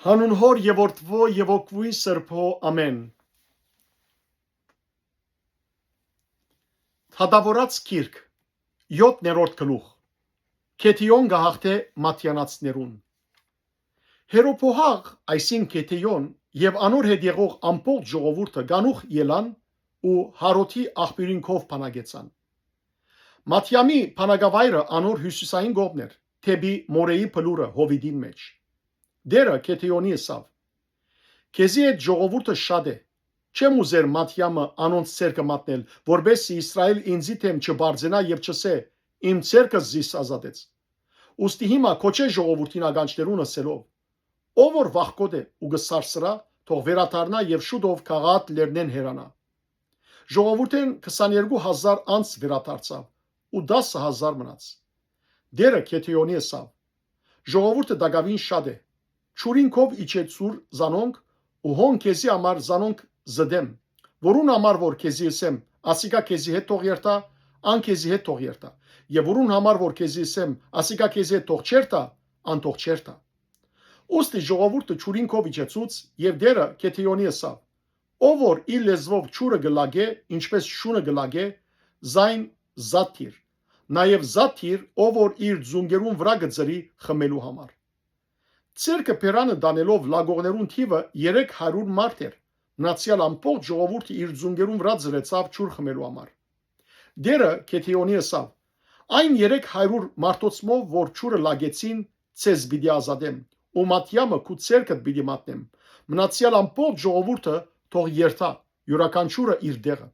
Հանուն Հոր եւ Որդվո եւ Օգվի Սրբո ամեն։ Թադավորած Կիրք 7-րդ գլուխ։ Քեթիոն գահախտե մատյանացներուն։ Հերոփոհաղ այսին Քեթիոն եւ անոր հետ եղող ամբողջ ժողովուրդը գանուխ ելան ու Հարոթի աղբյուրինքով փանագեցան։ Մատյամի փանագավայրը անոր հյուսիսային կողմն էր, թեպի Մորեի փլուրը Հովիդին մեջ։ Դերը Քեթիոնի ասավ. Քեզի այդ ժողովուրդը շատ է, չեմ ուզեր Մատյամը անոնց ցերկը մատնել, որբեսի Իսրայել ինձի թեմ չբարձենա եւ չսե, իմ ցերկը զիս ազատեց։ Ուստի հիմա քոչե ժողովրդին ագանչներուն ասելով, ով որ վախկոտ է ու գսարսրա, թող վերաթարնա եւ շուտով քաղաք լեռնեն հերանա։ Ժողովուրդեն 22000 անց վերաթարցավ ու 10000 մնաց։ Դերը Քեթիոնի ասավ. ժողովուրդը դակավին շատ է, ճուրինքով իջեցուր զանոնք ու հոն քեզի համար զանոնք զդեմ, որուն համար որ քեզի ասեմ, ասիկա քեզի հետ թող երթա, ան քեզի հետ թող երթա, եւ որուն համար որ քեզի ասեմ, ասիկա քեզի հետ թող չերթա, ան թող չերթա։ Ոստի ժողովուրդը ճուրինքով իջեցուց եւ դերը Քեթիոնի ասավ. ով որ իր լեզվով ճուրը գլագե, ինչպես շունը գլագե, զայն զաթիր, նաեւ զաթիր, ով որ իր ձունգերուն վրա գծրի խմելու համար։ Ցերկը Պերանը դանելով լագողներուն թիվը 300 մարդ էր, մնացյալ ամբողջ ժողովուրդը իր ձունգերուն վրա ծրեցավ ճուր խմելու համար։ Դերը Քեթիոնի ասավ. այն 300 մարդոցմով, որ ճուրը լագեցին, ցեզ պիտի ազատեմ, ու Մատյամը քու ցերկդ պիտի մատնեմ, մնացյալ ամբողջ ժողովուրդը թող երթա, յուրաքանչյուրը իր դեղը։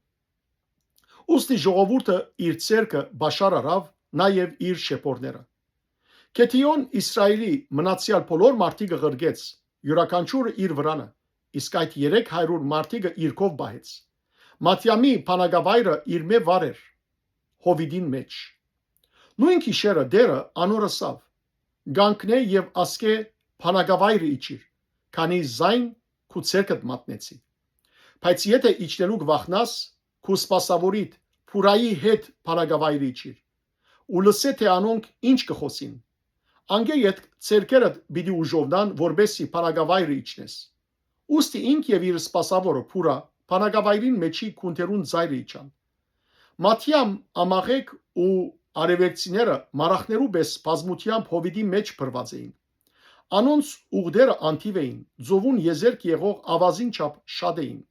Ուստի ժողովուրդը իր ցերկը բաշար արավ, նաեւ իր շեփորները։ Քեթիոն Իսրայելի մնացյալ բոլոր մարդիկը ղրգեց, յուրաքանչյուրը իր վրանը, իսկ այդ 300 մարդիկը իրքով բահեց։ Մատյամի փանագավայրը իր մե վար էր, Հովիդին մեջ։ Նույն գիշերը դերը անոր ասավ. գանքնե եւ ասկե փանագավայրը իջիր, քանի զայն քու ցերկդ մատնեցի։ Բայց եթե իջնելու գվախնաս, քու սպասավորիդ փուրայի հետ փանագավայրը իջիր, ու լսե թե անոնք ինչ կխոսին։ Անգե ետ ցերկերդ բիդի ուժովնան, որբեսի փանագավայրը իջնես։ Ուստի ինք եւ իր սպասավորը փուրա փանագավայրին մեջի քունտերուն ծայրը իջան։ Մատյամ ամաղեկ ու արևելցիները մարախներու պես բազմությամբ Հովիդի մեջ փրված էին։ Անոնց ուղդերը անթիվ էին, ծովուն եզերք եղող ավազին չափ շատ էին։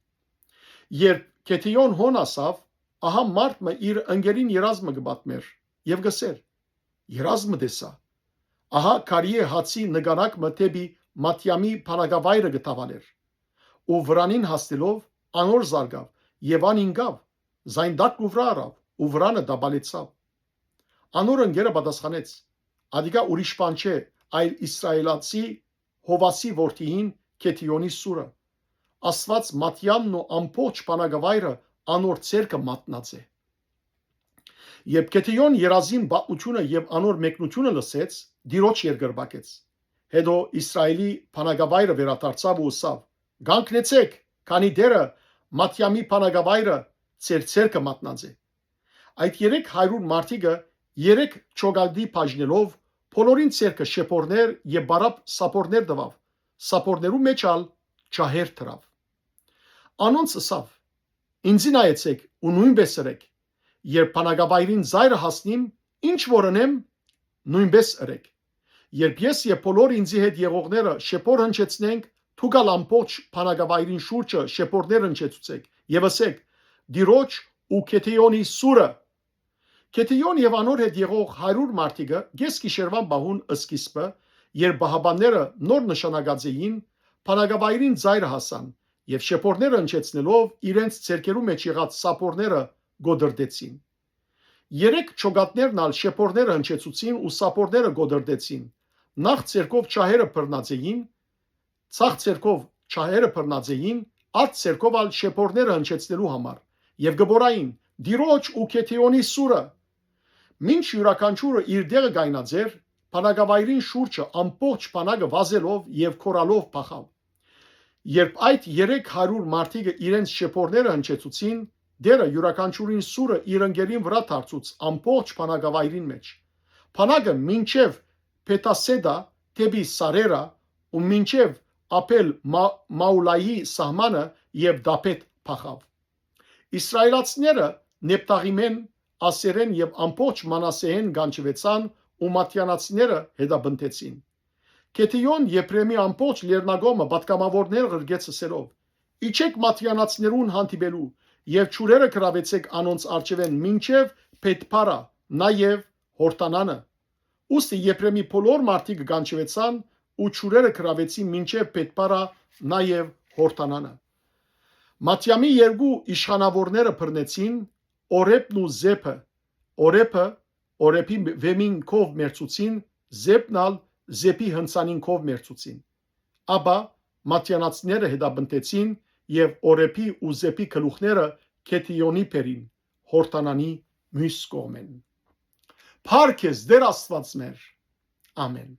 Երբ Քեթիոն հոն ասավ, ահա մարդը իր ընկերին երազմը կպատմեր եւ գսեր. երազմը դեսա։ Ահա քարիե հացի նգանակը թեպի Մատյամի փանագավայրը գտավալեր։ Ու վրանին հասնելով անոր զարգավ եւ անինգավ, զայնդակ ու վրա արավ ու վրանը դաբալեցավ։ Անոր ընկերը պատասխանեց. ադիգա ուրիշ բան չէ, այլ իսրայելացի Հովասի որդին Քեթիոնի սուրը։ Աստված Մատյամն ու ամբողջ փանագավայրը անոր ցերկը մատնած է։ Երբ Քեթիոն երազին բացությունը եւ անոր մեկնությունը լսեց, դիրոջ երկրբակեց։ Հետո Իսրայելի փանագավայրը վերադարձավ ու ասավ. գանքնեցեք, քանի դերը Մատյամի փանագավայրը ցերկը մատնած է։ Այդ 300 մարդիկը 3 չոգալդի բաժնելով բոլորին ցերկը շեփորներ եւ բարապ սապորներ տվավ, սապորներու մեջ ալ ջահեր թրավ։ Անոնց ասավ. ինձի նայեցեք ու նույնպես ըրեք, երբ փանագավայրին զայրը հասնիմ, ինչ որընեմ, նույնպես ըրեք։ Երբ ես եւ բոլոր ինձի հետ եղողները շեփոր հնչեցնենք, թուգալ ամբողջ փանագավայրին շուրջը շեփորներ հնչեցուցեք եւ ասեք. դիրոջ ու Քեթիոնի սուրը։ Քեթիոն եւ անոր հետ եղող 100 մարդիկը գես գիշերվան բահուն սկիզբը, երբ բահաբանները նոր նշանակած էին, փանագավայրին զայրը հասան եւ շեփորները հնչեցնելով իրենց ցերկերու մեջ եղած սապորները գոդրդեցին։ 3 չոգատներն ալ շեփորները հնչեցուցին ու սապորները գոդրդեցին։ Նախ ցերկով չահերը բռնած էին, ցախ ցերկով չահերը բռնած էին, արդ ցերկով ալ շեփորները հնչեցնելու համար եւ գբորային դիրոջ ու Քեթիոնի սուրը։ Մինչ յուրաքանչյուրը իր դեղը գայնաձեր, փանագավայրին շուրջը ամբողջ փանագը վազելով եւ քորալով փախավ։ Երբ այդ 300 մարդիկը իրենց շեփորները հնչեցուցին, դերը յուրաքանչյուրին սուրը իր ընկերին վրա դարձուց ամբողջ փանագավայրին մեջ։ Փանագը մինչև Պետասեդա, դեպի Սարերա ու մինչև ապել Մաուլայի սահմանը եւ դապետ փախավ։ Իսրայելացիները Նեփտաղիմեն, Ասերեն եւ ամբողջ Մանասեեն գանչվեցան ու մատյանացիները հետաբնտեցին։ Կետիոն Եփրեմի ամբողջ լեռնագոմը պատգամավորներ ղրգեց սերով. Իջեք մատյանացիներուն հանդիպելու եւ ճուրերը գրավեցեք անոնց արջևեն մինչեւ Փեթփարա, նաեւ Հորտանանը։ Ուստի Եփրեմի բոլոր մարդիկ գանչվեցան ու ճուրերը գրավեցին մինչեւ Փեթփարա, նաեւ Հորտանանը։ Մատյամի երկու իշխանավորները բռնեցին Օրեփն ու Զեփը։ Օրեփի վեմին կով մերցուցին, Զեփնալ Զեփի հնցանին կով մերցուցին։ Ապա մատյանացիները հետաբնտեցին եւ Օրեփի ու Զեփի գլուխները Կետիոնի բերին, Հորտանանի մյուս կողմեն։ Փառք ես Տեր Աստված մեր։ Ամեն։